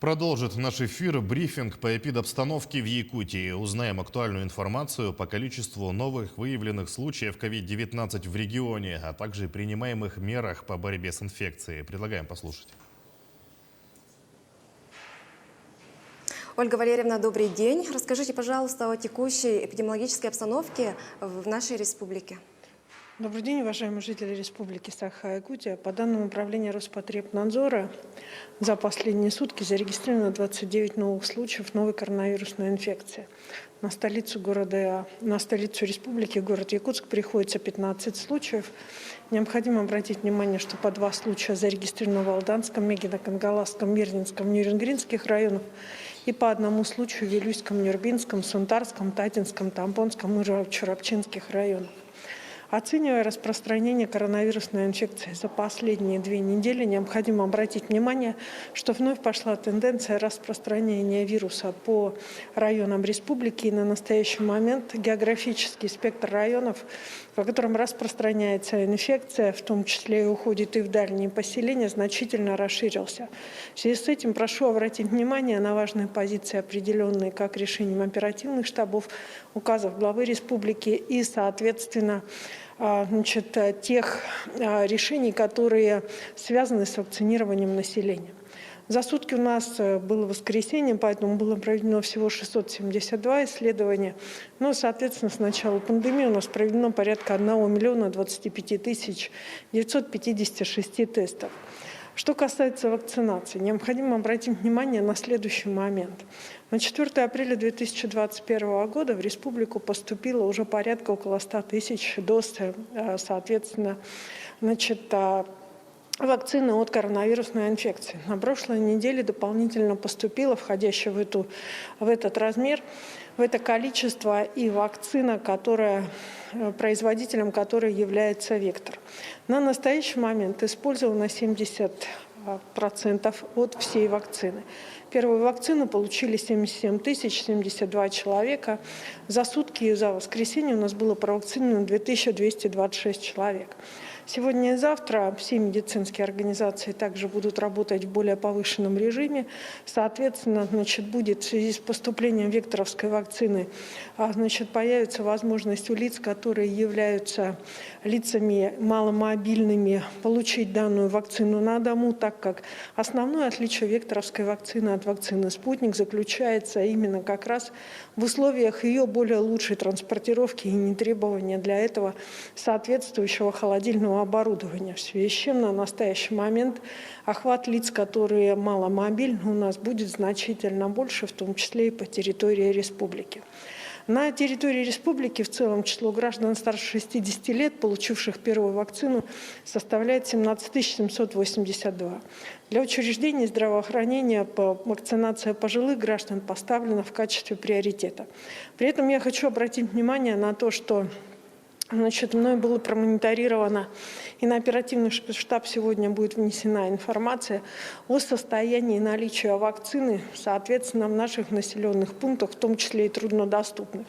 Продолжит наш эфир брифинг по эпидобстановке в Якутии. Узнаем актуальную информацию по количеству новых выявленных случаев COVID-19 в регионе, а также принимаемых мерах по борьбе с инфекцией. Предлагаем послушать. Ольга Валерьевна, добрый день. Расскажите, пожалуйста, о текущей эпидемиологической обстановке в нашей республике. Добрый день, уважаемые жители Республики Саха-Якутия. По данным Управления Роспотребнадзора, за последние сутки зарегистрировано 29 новых случаев новой коронавирусной инфекции. На столицу республики, город Якутск, приходится 15 случаев. Необходимо обратить внимание, что по 2 случая зарегистрировано в Алданском, Мегино-Кангаласском, Мирнинском, Нюрингринских районах и по 1 случаю в Вилюйском, Нюрбинском, Сунтарском, Татинском, Тамбонском и Чурапчинских районах. Оценивая распространение коронавирусной инфекции за последние 2 недели, необходимо обратить внимание, что вновь пошла тенденция распространения вируса по районам республики. И на настоящий момент географический спектр районов, по которым распространяется инфекция, в том числе и уходит и в дальние поселения, значительно расширился. В связи с этим прошу обратить внимание на важные позиции, определенные как решением оперативных штабов, указов главы республики и, соответственно, тех решений, которые связаны с вакцинированием населения. За сутки у нас было воскресенье, поэтому было проведено всего 672 исследования. Но, соответственно, с начала пандемии у нас проведено порядка 1 25 956 тестов. Что касается вакцинации, необходимо обратить внимание на следующий момент. На 4 апреля 2021 года в республику поступило уже порядка около 100 тысяч доз, соответственно, вакцины от коронавирусной инфекции. На прошлой неделе дополнительно поступило, входящее в этот размер, в это количество и вакцина, производителем которой является «Вектор». На настоящий момент использовано 70% от всей вакцины. Первую вакцину получили 77 072 человека. За сутки и за воскресенье у нас было провакцинировано 2226 человек. Сегодня и завтра все медицинские организации также будут работать в более повышенном режиме. Соответственно, будет в связи с поступлением векторовской вакцины, появится возможность у лиц, которые являются лицами маломобильными, получить данную вакцину на дому, так как основное отличие векторовской вакцины от вакцины «Спутник» заключается именно как раз в условиях ее более лучшей транспортировки и нетребования для этого соответствующего холодильного оборудования. В связи с чем на настоящий момент охват лиц, которые маломобильны, у нас будет значительно больше, в том числе и по территории республики. На территории республики в целом число граждан старше 60 лет, получивших первую вакцину, составляет 17 782. Для учреждений здравоохранения вакцинация пожилых граждан поставлена в качестве приоритета. При этом я хочу обратить внимание на то, что мной было промониторировано, и на оперативный штаб сегодня будет внесена информация о состоянии наличия вакцины, соответственно, в наших населенных пунктах, в том числе и труднодоступных.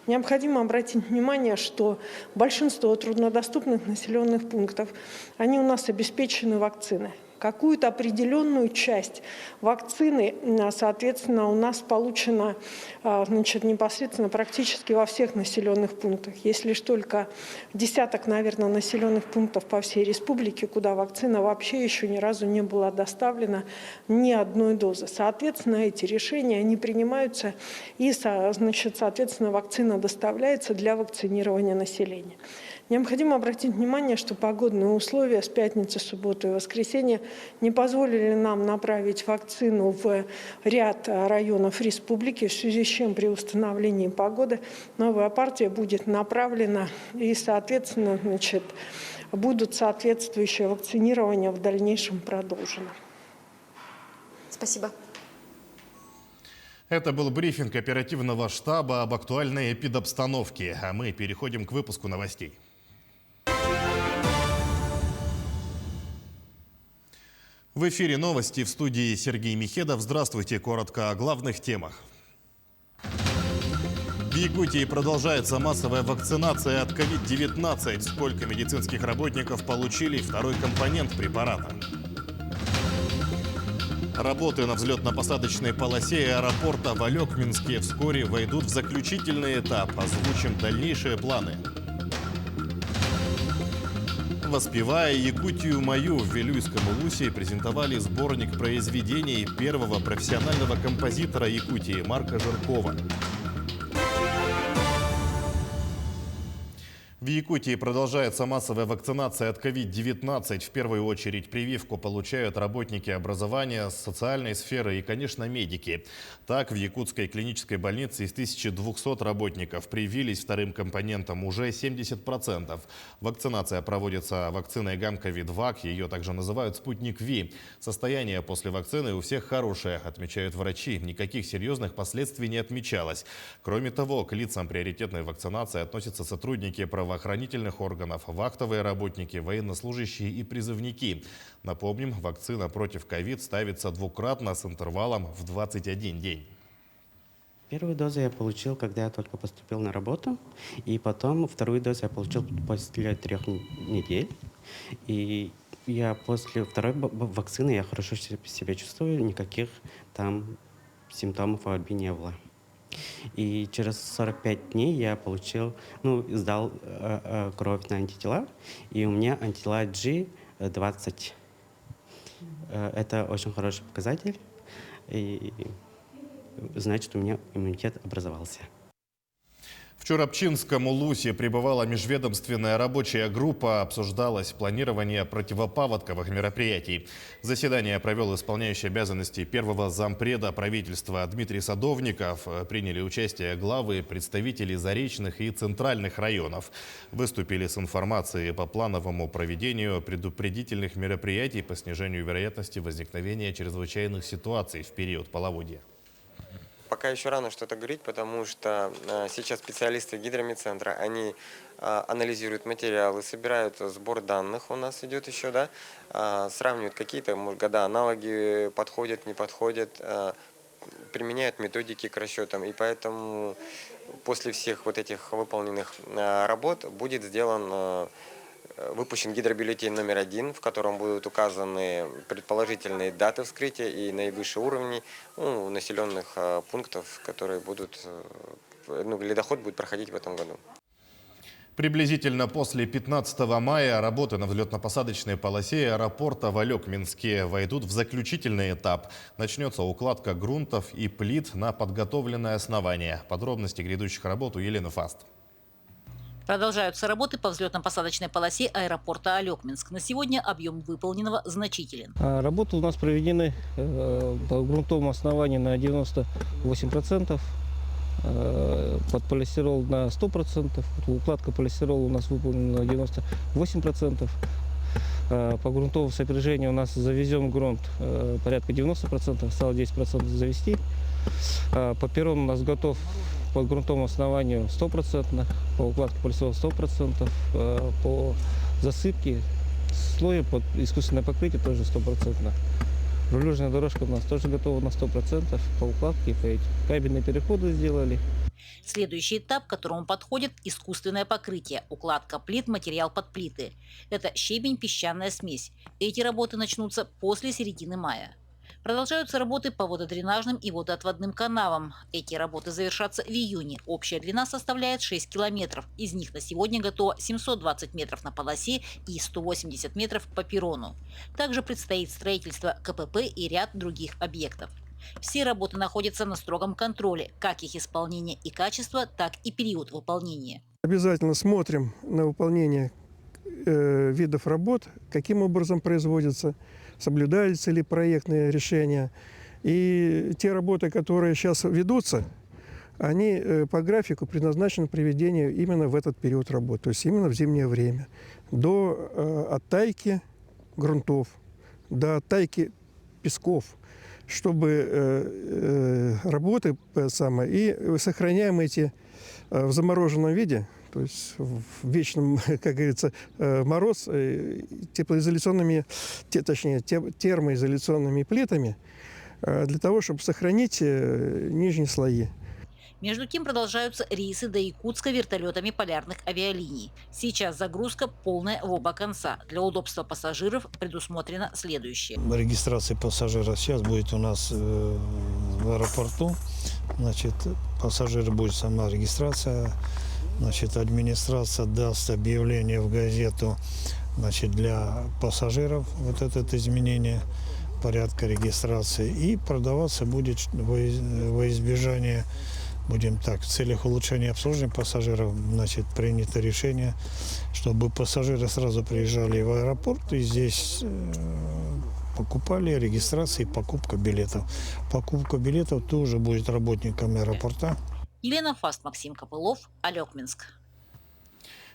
Необходимо обратить внимание, что большинство труднодоступных населенных пунктов, они у нас обеспечены вакциной. Какую-то определенную часть вакцины, соответственно, у нас получена непосредственно практически во всех населенных пунктах. Есть лишь только десяток, наверное, населенных пунктов по всей республике, куда вакцина вообще еще ни разу не была доставлена ни одной дозы. Соответственно, эти решения, они принимаются и, соответственно, вакцина доставляется для вакцинирования населения. Необходимо обратить внимание, что погодные условия с пятницы, субботы и воскресенья не позволили нам направить вакцину в ряд районов республики, в связи с чем при установлении погоды новая партия будет направлена и, соответственно, будут соответствующие вакцинирования в дальнейшем продолжены. Спасибо. Это был брифинг оперативного штаба об актуальной эпидобстановке, а мы переходим к выпуску новостей. В эфире новости, в студии Сергей Михедов. Здравствуйте. Коротко о главных темах. В Якутии продолжается массовая вакцинация от COVID-19. Сколько медицинских работников получили второй компонент препарата? Работы на взлетно-посадочной полосе аэропорта Валек в Минске вскоре войдут в заключительный этап. Озвучим дальнейшие планы. Воспевая Якутию мою, в Вилюйском Улусе презентовали сборник произведений первого профессионального композитора Якутии Марка Жиркова. В Якутии продолжается массовая вакцинация от COVID-19. В первую очередь прививку получают работники образования, социальной сферы и, конечно, медики. Так, в якутской клинической больнице из 1200 работников привились вторым компонентом уже 70%. Вакцинация проводится вакциной Гамковид-Вак, ее также называют «Спутник Ви». Состояние после вакцины у всех хорошее, отмечают врачи. Никаких серьезных последствий не отмечалось. Кроме того, к лицам приоритетной вакцинации относятся сотрудники правоохранительных органов, вахтовые работники, военнослужащие и призывники. Напомним, вакцина против ковид ставится двукратно с интервалом в 21 день. Первую дозу я получил, когда я только поступил на работу, и потом вторую дозу я получил после 3 недель. И я после второй вакцины я хорошо себя чувствую, никаких там симптомов ОРВИ не было. И через 45 дней я сдал кровь на антитела, и у меня антитела G20. Это очень хороший показатель, и значит, у меня иммунитет образовался. В Чурапчинском Улусе пребывала межведомственная рабочая группа, обсуждалось планирование противопаводковых мероприятий. Заседание провел исполняющий обязанности первого зампреда правительства Дмитрий Садовников. Приняли участие главы, представители заречных и центральных районов. Выступили с информацией по плановому проведению предупредительных мероприятий по снижению вероятности возникновения чрезвычайных ситуаций в период половодья. Пока еще рано что-то говорить, потому что сейчас специалисты гидромедцентра, они анализируют материалы, собирают сбор данных, у нас идет еще, да, сравнивают какие-то, может, года аналоги, подходят, не подходят, применяют методики к расчетам. И поэтому после всех вот этих выполненных работ будет выпущен гидробюллетень номер 1, в котором будут указаны предположительные даты вскрытия и наивысшие уровни населенных пунктов, которые ледоход будет проходить в этом году. Приблизительно после 15 мая работы на взлетно-посадочной полосе аэропорта Валек в Минске войдут в заключительный этап. Начнется укладка грунтов и плит на подготовленное основание. Подробности грядущих работ у Елены Фаст. Продолжаются работы по взлетно-посадочной полосе аэропорта Алекминск. На сегодня объем выполненного значителен. Работы у нас проведены по грунтовому основанию на 98%, под полистирол на 100%, укладка полистирола у нас выполнена на 98%. По грунтовому сопряжению у нас завезен грунт порядка 90%, осталось 10% завести. По перрону у нас готов по грунтовому основанию 100%, по укладке полистирола 100%, по засыпке слоя под искусственное покрытие тоже 100%. Рулежная дорожка у нас тоже готова на 100%, по укладке, кабельные переходы сделали. Следующий этап, к которому подходит искусственное покрытие, укладка плит, материал под плиты. Это щебень, песчаная смесь. Эти работы начнутся после середины мая. Продолжаются работы по вододренажным и водоотводным канавам. Эти работы завершатся в июне. Общая длина составляет 6 километров. Из них на сегодня готово 720 метров на полосе и 180 метров по перрону. Также предстоит строительство КПП и ряд других объектов. Все работы находятся на строгом контроле, как их исполнение и качество, так и период выполнения. Обязательно смотрим на выполнение видов работ, каким образом производятся, соблюдаются ли проектные решения. И те работы, которые сейчас ведутся, они по графику предназначены приведению именно в этот период работы, то есть именно в зимнее время, до оттайки грунтов, до оттайки песков, чтобы работы и сохраняем эти в замороженном виде, то есть в вечном, как говорится, мороз, термоизоляционными плитами, для того, чтобы сохранить нижние слои. Между тем продолжаются рейсы до Якутска вертолетами полярных авиалиний. Сейчас загрузка полная в оба конца. Для удобства пассажиров предусмотрено следующее. Регистрация пассажира сейчас будет у нас в аэропорту. Значит, пассажиры будет сама регистрация. Значит, администрация даст объявление в газету, значит, для пассажиров, вот это изменение порядка регистрации. И продаваться будет во избежание, будем так, в целях улучшения обслуживания пассажиров, значит, принято решение, чтобы пассажиры сразу приезжали в аэропорт и здесь покупали регистрации и покупка билетов. Покупка билетов тоже будет работниками аэропорта. Елена Фаст, Максим Копылов, Алекминск.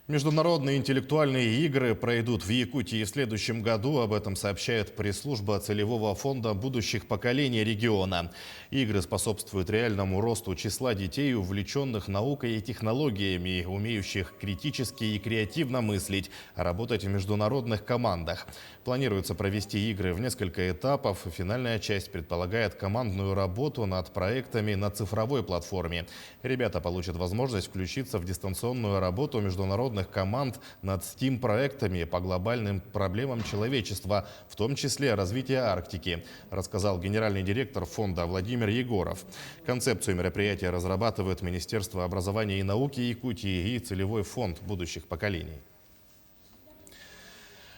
Международные интеллектуальные игры пройдут в Якутии в следующем году. Об этом сообщает пресс-служба Целевого фонда будущих поколений региона. Игры способствуют реальному росту числа детей, увлеченных наукой и технологиями, умеющих критически и креативно мыслить, работать в международных командах. Планируется провести игры в несколько этапов. Финальная часть предполагает командную работу над проектами на цифровой платформе. Ребята получат возможность включиться в дистанционную работу международных команд над STEAM-проектами по глобальным проблемам человечества, в том числе развития Арктики, рассказал генеральный директор фонда Владимир Егоров. Концепцию мероприятия разрабатывает Министерство образования и науки Якутии и Целевой фонд будущих поколений.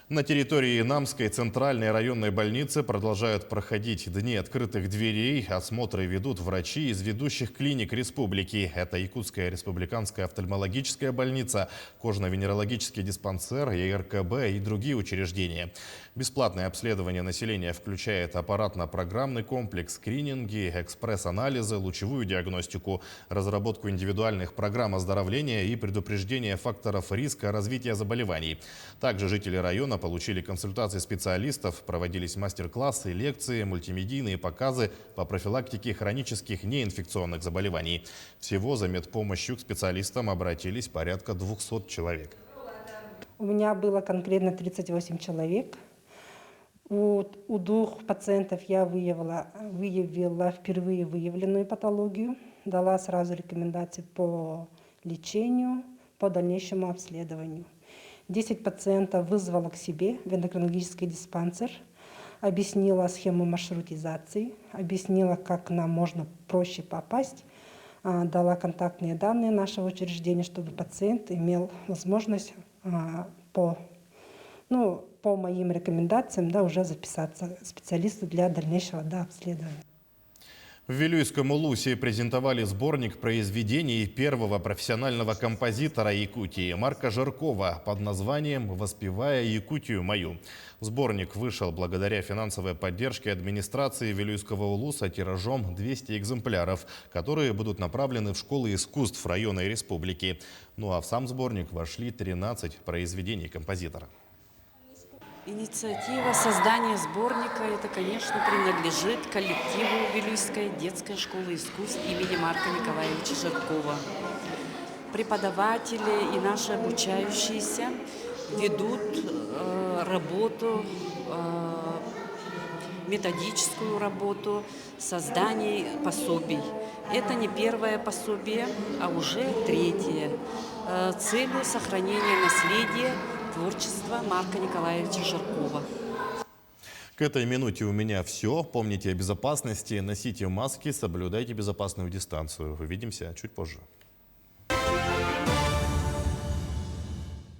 На территории Намской центральной районной больницы продолжают проходить дни открытых дверей. Осмотры ведут врачи из ведущих клиник республики. Это Якутская республиканская офтальмологическая больница, кожно-венерологический диспансер, ЕРКБ и другие учреждения. Бесплатное обследование населения включает аппаратно-программный комплекс, скрининги, экспресс-анализы, лучевую диагностику, разработку индивидуальных программ оздоровления и предупреждение факторов риска развития заболеваний. Также жители района получили консультации специалистов, проводились мастер-классы, лекции, мультимедийные показы по профилактике хронических неинфекционных заболеваний. Всего за медпомощью к специалистам обратились порядка 200 человек. У меня было конкретно 38 человек. У 2 пациентов я выявила впервые выявленную патологию, дала сразу рекомендации по лечению, по дальнейшему обследованию. 10 пациентов вызвала к себе в эндокринологический диспансер, объяснила схему маршрутизации, объяснила, как нам можно проще попасть, дала контактные данные нашего учреждения, чтобы пациент имел возможность по моим рекомендациям уже записаться к специалисту для дальнейшего обследования. В Вилюйском Улусе презентовали сборник произведений первого профессионального композитора Якутии Марка Жиркова под названием «Воспевая Якутию мою». Сборник вышел благодаря финансовой поддержке администрации Вилюйского Улуса тиражом 200 экземпляров, которые будут направлены в школы искусств района и республики. Ну а в сам сборник вошли 13 произведений композитора. Инициатива создания сборника, это, конечно, принадлежит коллективу Вилюйской детской школы искусств имени Марка Николаевича Жиркова. Преподаватели и наши обучающиеся ведут работу, методическую работу, создание пособий. Это не первое пособие, а уже третье. Целью сохранения наследия творчества Марка Николаевича Жиркова. К этой минуте у меня все. Помните о безопасности, носите маски, соблюдайте безопасную дистанцию. Увидимся чуть позже.